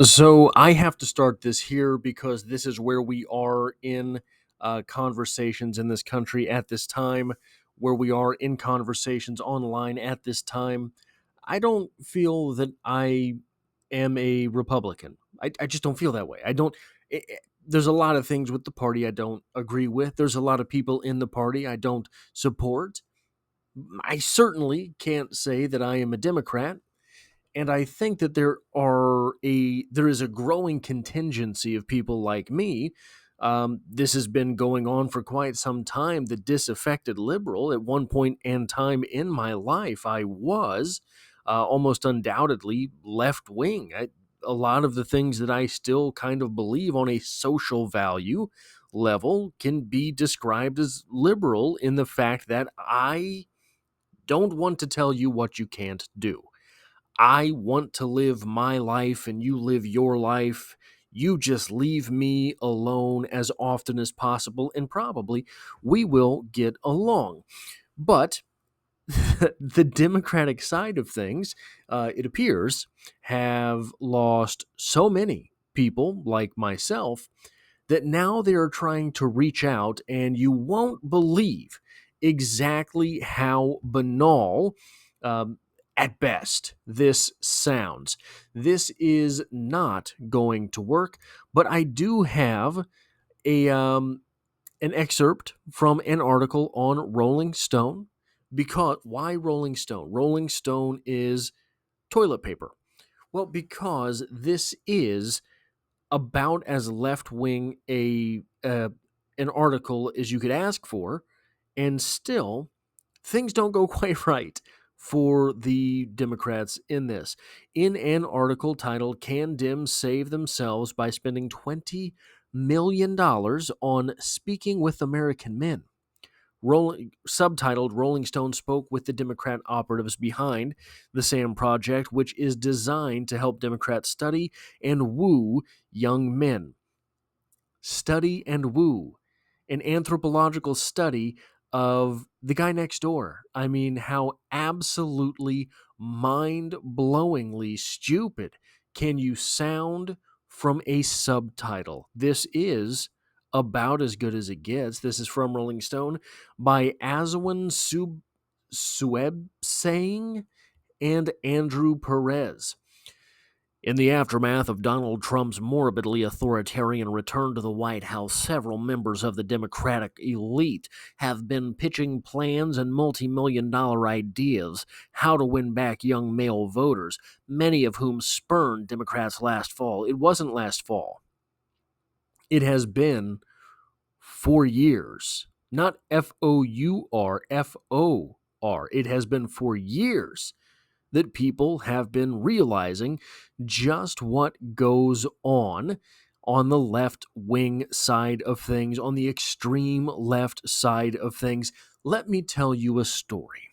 So I have to start this here because this is where we are in conversations in this country at this time, where we are in conversations online at this time. I don't feel that I am a Republican. I just don't feel that way. I don't. There's a lot of things with the party I don't agree with. There's a lot of people in the party I don't support. I certainly can't say that I am a Democrat, and I think that there is a growing contingency of people like me. This has been going on for quite some time. The disaffected liberal. At one point in time in my life, I was almost undoubtedly left wing. A lot of the things that I still kind of believe on a social value level can be described as liberal in the fact that I don't want to tell you what you can't do. I want to live my life and you live your life. You just leave me alone as often as possible, and probably we will get along. But the Democratic side of things, it appears, have lost so many people like myself that now they are trying to reach out, and you won't believe exactly how banal, um, at best, this sounds. This is not going to work, but I do have a an excerpt from an article on Rolling Stone. Because why Rolling Stone? Rolling Stone is toilet paper. Well, because this is about as left wing a an article as you could ask for, and still things don't go quite right for the Democrats in this. In an article titled "Can Dems Save Themselves by Spending $20 million on Speaking with American Men?" Subtitled, Rolling Stone spoke with the Democrat operatives behind the SAM project, which is designed to help Democrats study and woo young men. Study and woo. An anthropological study of the guy next door. I mean, how absolutely mind blowingly stupid can you sound from a subtitle? This is about as good as it gets. This is from Rolling Stone by Azwin Suebsang and Andrew Perez. In the aftermath of Donald Trump's morbidly authoritarian return to the White House, several members of the Democratic elite have been pitching plans and multi-million-dollar ideas how to win back young male voters, many of whom spurned Democrats last fall. It wasn't last fall. It has been for years. Not FOUR, FOR. It has been for years that people have been realizing just what goes on the left wing side of things, on the extreme left side of things. Let me tell you a story.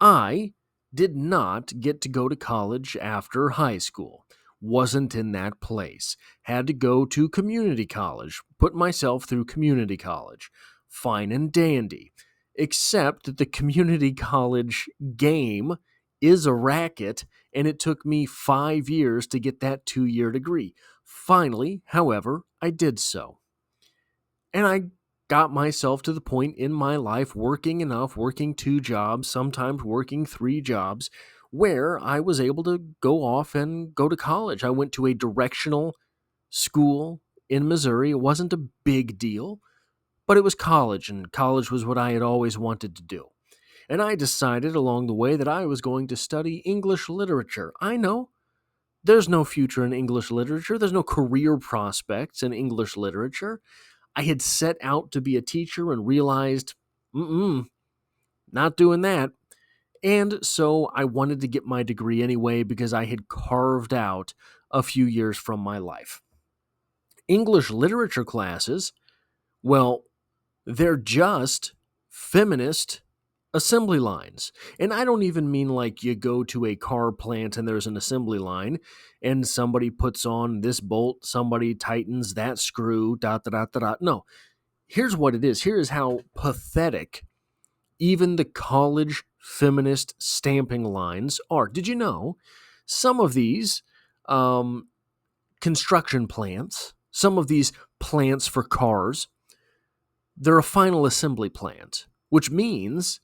I did not get to go to college after high school. Wasn't in that place. Had to go to community college. Put myself through community college. Fine and dandy. Except that the community college game is a racket, and it took me 5 years to get that 2 year degree. Finally, however, I did so. And I got myself to the point in my life working enough, working 2 jobs, sometimes working 3 jobs, where I was able to go off and go to college. I went to a directional school in Missouri. It wasn't a big deal, but it was college, and college was what I had always wanted to do. And I decided along the way that I was going to study English literature. I know there's no future in English literature, there's no career prospects in English literature. I had set out to be a teacher and realized, not doing that. And so I wanted to get my degree anyway because I had carved out a few years from my life. English literature classes, well, they're just feminist assembly lines. And I don't even mean like you go to a car plant and there's an assembly line and somebody puts on this bolt, somebody tightens that screw, dot, dot, dot, dot, dot. No, here's what it is. Here is how pathetic even the college feminist stamping lines are. Did you know some of these um, construction plants, some of these plants for cars, they're a final assembly plant, which means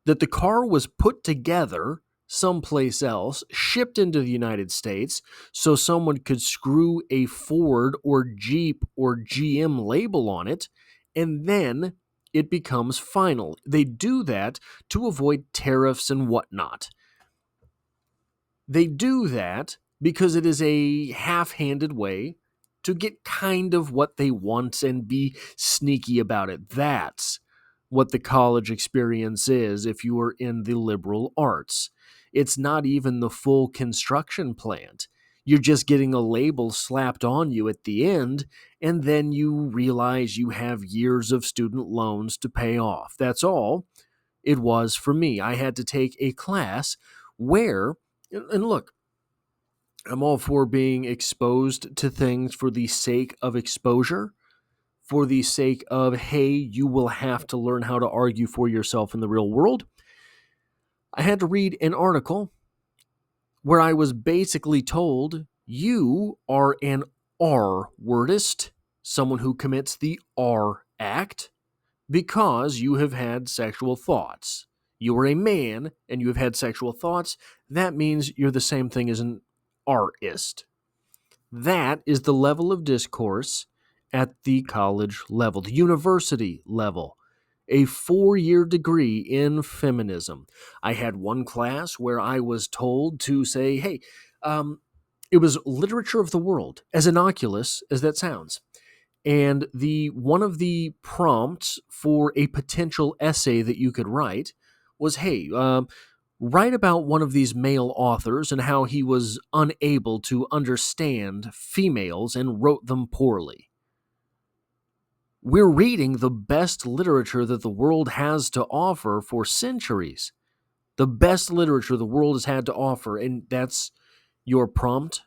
that the car was put together someplace else, shipped into the United States, so someone could screw a Ford or Jeep or GM label on it, and then it becomes final. They do that to avoid tariffs and whatnot. They do that because it is a half-handed way to get kind of what they want and be sneaky about it. That's what the college experience is if you are in the liberal arts. It's not even the full construction plant. You're just getting a label slapped on you at the end, and then you realize you have years of student loans to pay off. That's all it was for me. I had to take a class where, and look, I'm all for being exposed to things for the sake of exposure, for the sake of, hey, you will have to learn how to argue for yourself in the real world. I had to read an article where I was basically told you are an R wordist, someone who commits the R act, because you have had sexual thoughts. You are a man and you have had sexual thoughts. That means you're the same thing as an artist. That is the level of discourse at the college level, the university level. A 4-year degree in feminism. I had one class where I was told to say, hey, it was literature of the world, as innocuous as that sounds. And one of the prompts for a potential essay that you could write was, hey, write about one of these male authors and how he was unable to understand females and wrote them poorly. We're reading the best literature that the world has to offer for centuries. The best literature the world has had to offer, and that's your prompt?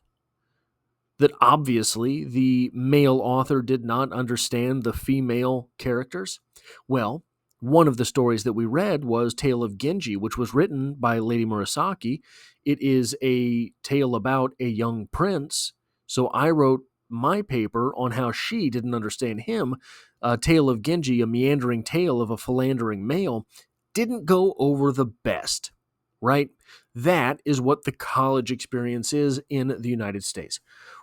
That obviously the male author did not understand the female characters? Well, one of the stories that we read was Tale of Genji, which was written by Lady Murasaki. It is a tale about a young prince. So I wrote my paper on how she didn't understand him. Tale of Genji, a meandering tale of a philandering male, didn't go over the best, right? That is what the college experience is in the United States.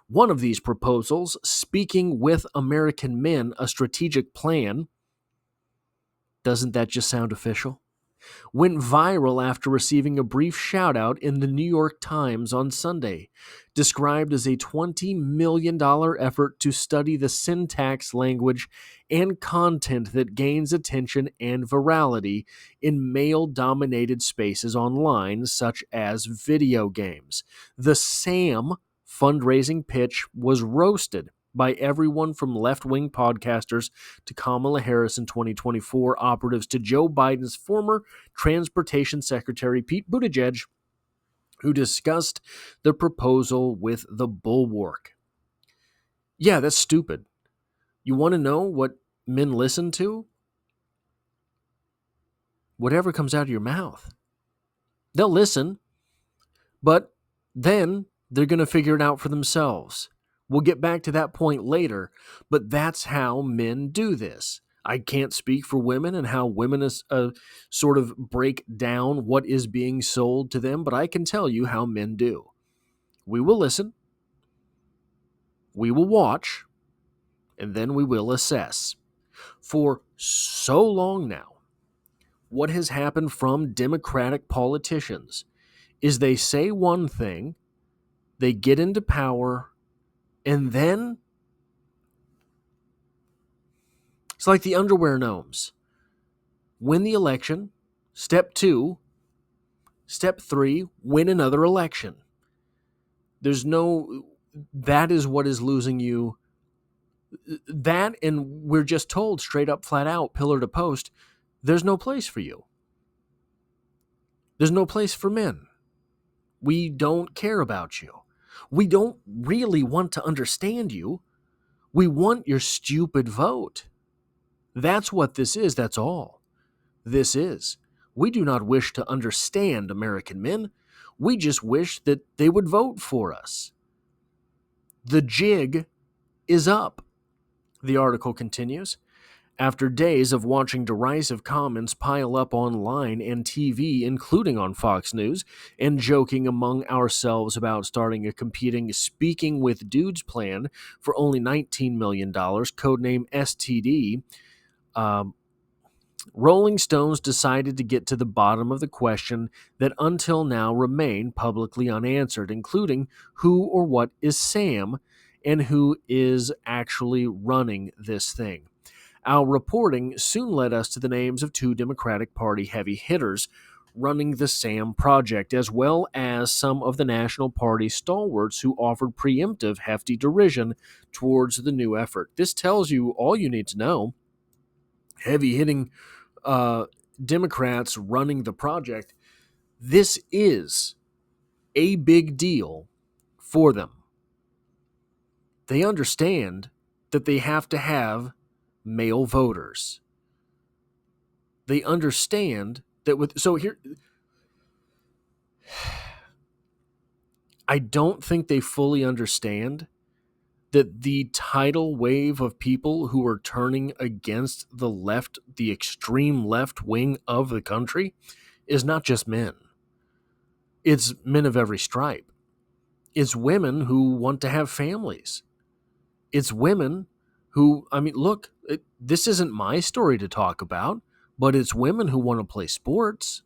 One of these proposals, Speaking with American Men, a Strategic Plan, doesn't that just sound official? Went viral after receiving a brief shout-out in the New York Times on Sunday, described as a $20 million effort to study the syntax, language, and content that gains attention and virality in male-dominated spaces online, such as video games. The SAM fundraising pitch was roasted by everyone from left-wing podcasters to Kamala Harris in 2024 operatives to Joe Biden's former Transportation Secretary Pete Buttigieg, who discussed the proposal with the Bulwark. Yeah, that's stupid. You want to know what men listen to? Whatever comes out of your mouth. They'll listen, but then they're going to figure it out for themselves. We'll get back to that point later, but that's how men do this. I can't speak for women and how women sort of break down what is being sold to them, but I can tell you how men do. We will listen, we will watch, and then we will assess. For so long now, what has happened from Democratic politicians is they say one thing, they get into power, and then it's like the underwear gnomes. Win the election. Step 2. Step 3, win another election. That is what is losing you. That, and we're just told straight up, flat out, pillar to post, there's no place for you. There's no place for men. We don't care about you. We don't really want to understand you. We want your stupid vote. That's what this is. That's all this is. We do not wish to understand American men. We just wish that they would vote for us. The jig is up. The article continues. After days of watching derisive comments pile up online and TV, including on Fox News, and joking among ourselves about starting a competing Speaking with Dudes plan for only $19 million, codename STD, um, Rolling Stones decided to get to the bottom of the question that until now remained publicly unanswered, including who or what is Sam and who is actually running this thing. Our reporting soon led us to the names of two Democratic Party heavy hitters running the SAM project, as well as some of the National Party stalwarts who offered preemptive, hefty derision towards the new effort. This tells you all you need to know. Heavy hitting Democrats running the project. This is a big deal for them. They understand that they have to have male voters. They understand that I don't think they fully understand that the tidal wave of people who are turning against the extreme left wing of the country, is not just men. It's men of every stripe. It's women who want to have families. It's women who, look, this isn't my story to talk about, but it's women who want to play sports.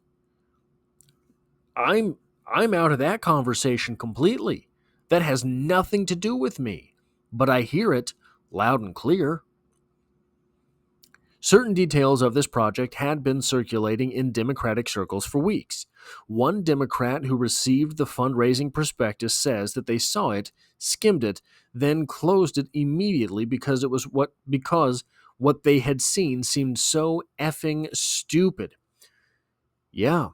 I'm out of that conversation completely. That has nothing to do with me, but I hear it loud and clear. Certain details of this project had been circulating in Democratic circles for weeks. One Democrat who received the fundraising prospectus says that they saw it, skimmed it, then closed it immediately because what they had seen seemed so effing stupid. Yeah.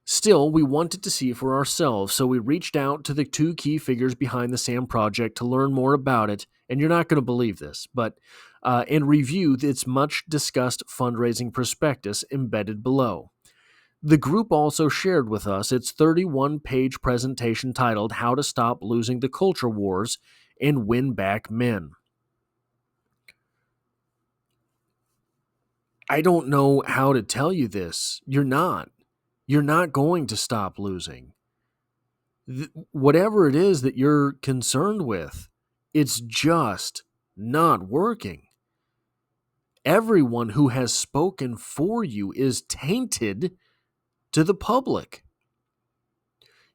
Still, we wanted to see for ourselves, so we reached out to the two key figures behind the SAM project to learn more about it, and you're not going to believe this, and review its much-discussed fundraising prospectus embedded below. The group also shared with us its 31-page presentation titled How to Stop Losing the Culture Wars and Win Back Men. I don't know how to tell you this. You're not. You're not going to stop losing. Whatever it is that you're concerned with, it's just not working. Everyone who has spoken for you is tainted to the public.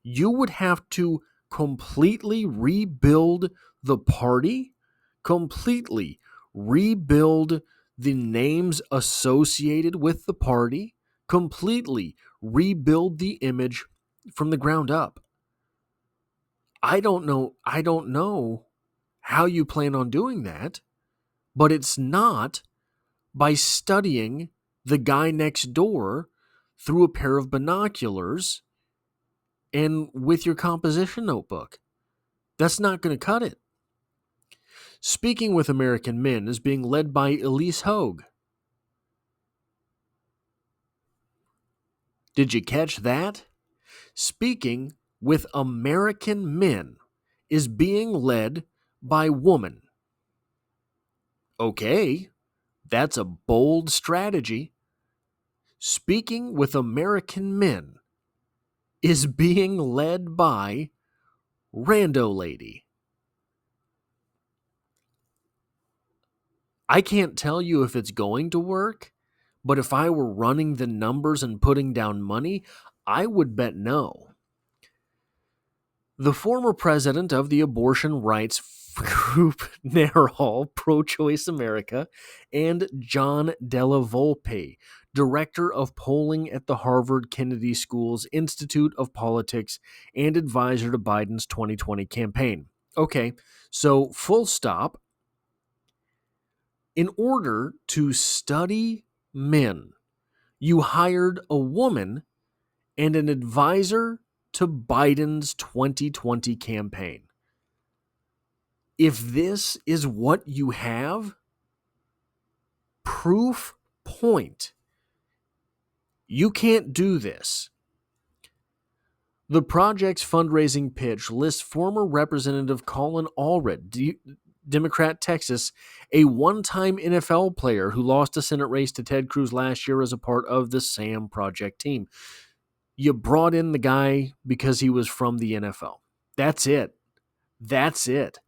You would have to completely rebuild the party, completely rebuild the names associated with the party, completely rebuild the image from the ground up. I don't know how you plan on doing that, but it's not by studying the guy next door through a pair of binoculars and with your composition notebook. That's not going to cut it. Speaking with American Men is being led by Elise Hogue. Did you catch that? Speaking with American Men is being led by woman. Okay, that's a bold strategy. Speaking with American Men is being led by Rando Lady. I can't tell you if it's going to work, but if I were running the numbers and putting down money, I would bet no. The former president of the abortion rights group NARAL, Pro-Choice America, and John Della Volpe, director of polling at the Harvard Kennedy School's Institute of Politics and advisor to Biden's 2020 campaign. Okay, so full stop. In order to study men, you hired a woman and an advisor to Biden's 2020 campaign. If this is what you have, proof point. You can't do this. The project's fundraising pitch lists former Representative Colin Allred, Democrat Texas, a one-time NFL player who lost a Senate race to Ted Cruz last year as a part of the SAM Project team. You brought in the guy because he was from the NFL. That's it. That's it.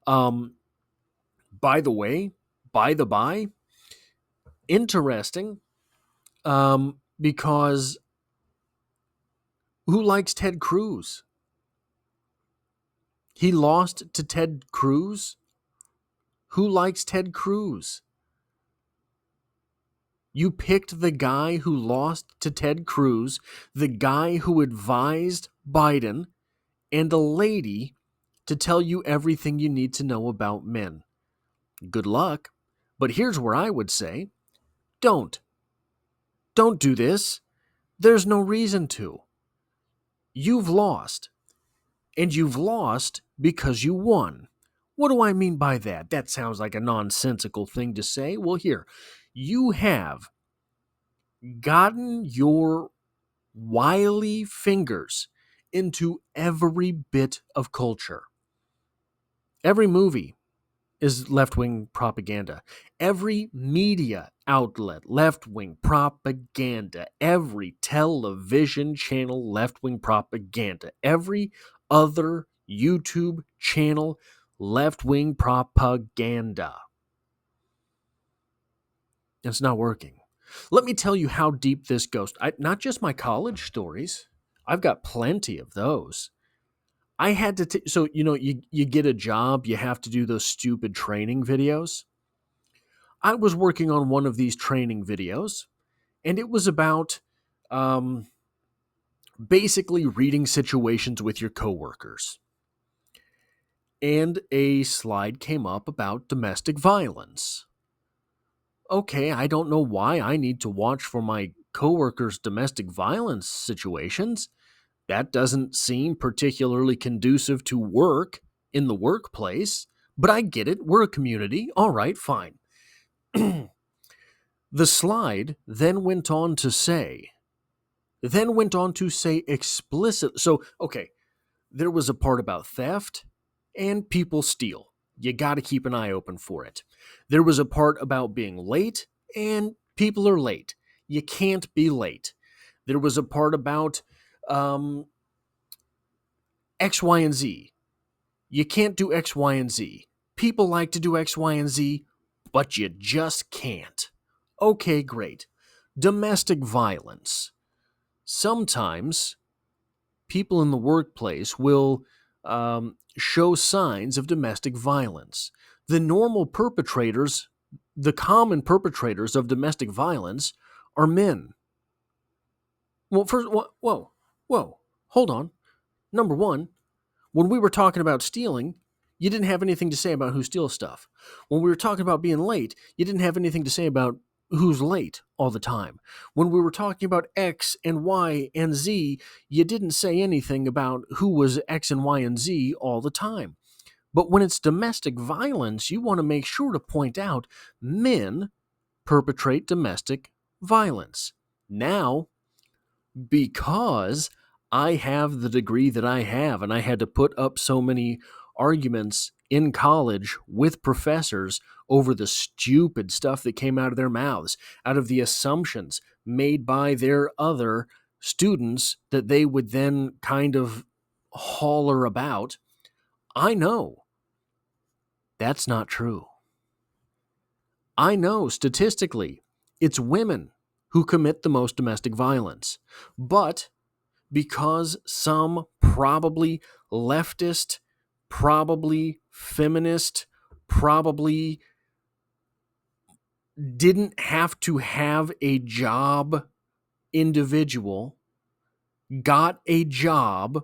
By the way, by the by, interesting, because who likes Ted Cruz? He lost to Ted Cruz. Who likes Ted Cruz? You picked the guy who lost to Ted Cruz, the guy who advised Biden, and a lady to tell you everything you need to know about men. Good luck. But here's where I would say, don't. Don't do this. There's no reason to. You've lost. And you've lost because you won. What do I mean by that? That sounds like a nonsensical thing to say. Well, here, you have gotten your wily fingers into every bit of culture. Every movie is left-wing propaganda. Every media outlet, left-wing propaganda. Every television channel, left-wing propaganda. Every other YouTube channel, left-wing propaganda. It's not working. Let me tell you how deep this goes. Not just my college stories. I've got plenty of those. I had to, so, you get a job, you have to do those stupid training videos. I was working on one of these training videos, and it was about basically reading situations with your coworkers. And a slide came up about domestic violence. Okay, I don't know why I need to watch for my coworkers' domestic violence situations. That doesn't seem particularly conducive to work in the workplace, but I get it. We're a community. All right, fine. The slide then went on to say explicit. So, okay, there was a part about theft and people steal. You got to keep an eye open for it. There was a part about being late and people are late. You can't be late. There was a part about X, Y, and Z. You can't do X, Y, and Z. People like to do X, Y, and Z, but you just can't. Okay, great. Domestic violence. Sometimes people in the workplace will show signs of domestic violence. The common perpetrators of domestic violence are men. Well, first, whoa, hold on. Number one, when we were talking about stealing, you didn't have anything to say about who steals stuff. When we were talking about being late, you didn't have anything to say about who's late all the time. When we were talking about X and Y and Z, you didn't say anything about who was X and Y and Z all the time. But when it's domestic violence, you want to make sure to point out men perpetrate domestic violence. Now, because I have the degree that I have, and I had to put up so many arguments in college with professors over the stupid stuff that came out of their mouths, out of the assumptions made by their other students that they would then kind of holler about. I know that's not true. I know statistically it's women who commit the most domestic violence, but because some probably leftist, probably feminist, probably didn't have to have a job individual got a job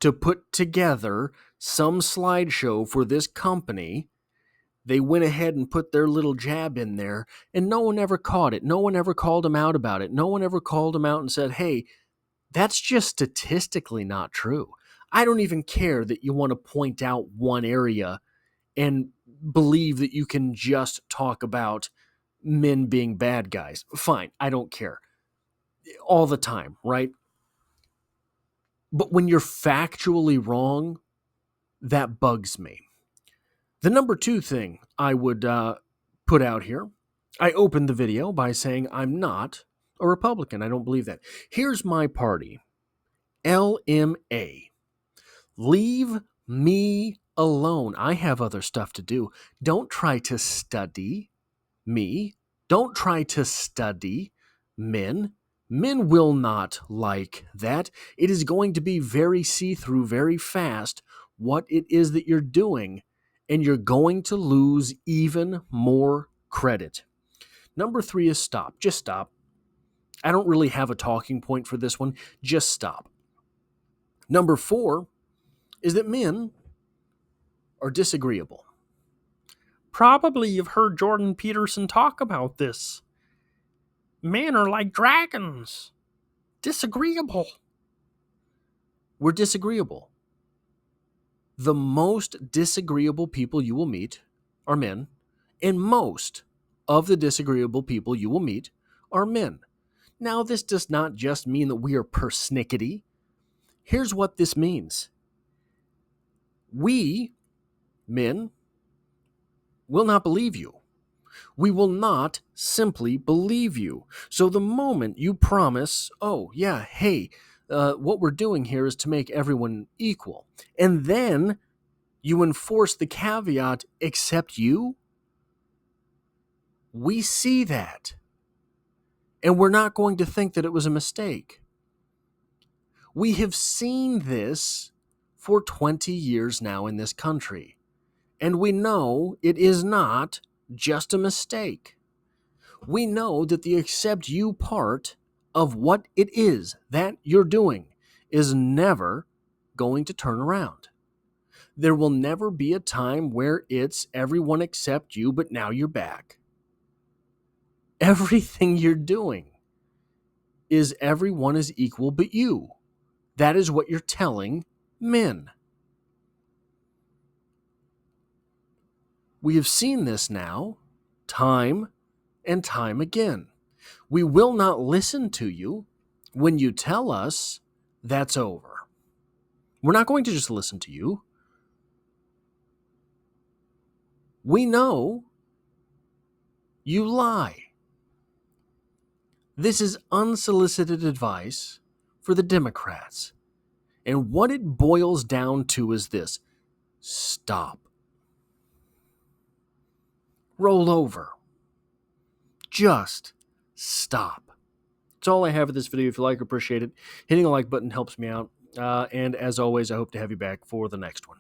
to put together some slideshow for this company. They went ahead and put their little jab in there, and no one ever caught it. No one ever called them out about it. No one ever called them out and said, hey, that's just statistically not true. I don't even care that you want to point out one area and believe that you can just talk about men being bad guys. Fine, I don't care. All the time, right? But when you're factually wrong, that bugs me. The number two thing I would put out here, I opened the video by saying I'm not a Republican. I don't believe that. Here's my party, LMA. Leave me alone. I have other stuff to do. Don't try to study me. Don't try to study men. Men will not like that. It is going to be very see-through very fast what it is that you're doing, and you're going to lose even more credit. Number three is stop. Just stop. I don't really have a talking point for this one. Just stop. Number four is that men are disagreeable. Probably you've heard Jordan Peterson talk about this. Men are like dragons. Disagreeable. We're disagreeable. The most disagreeable people you will meet are men, and most of the disagreeable people you will meet are men. Now, this does not just mean that we are persnickety. Here's what this means. We, men, will not believe you. We will not simply believe you. So the moment you promise, oh, yeah, hey, what we're doing here is to make everyone equal, and then you enforce the caveat, except you, we see that. And we're not going to think that it was a mistake. We have seen this for 20 years now in this country, and we know it is not just a mistake. We know that the accept you part of what it is that you're doing is never going to turn around. There will never be a time where it's everyone except you, but now you're back. Everything you're doing is everyone is equal but you. That is what you're telling men. We have seen this now, time and time again. We will not listen to you when you tell us that's over. We're not going to just listen to you. We know you lie. This is unsolicited advice for the Democrats. And what it boils down to is this: stop. Roll over. Just stop. That's all I have for this video. If you like or appreciate it, hitting the like button helps me out. And as always, I hope to have you back for the next one.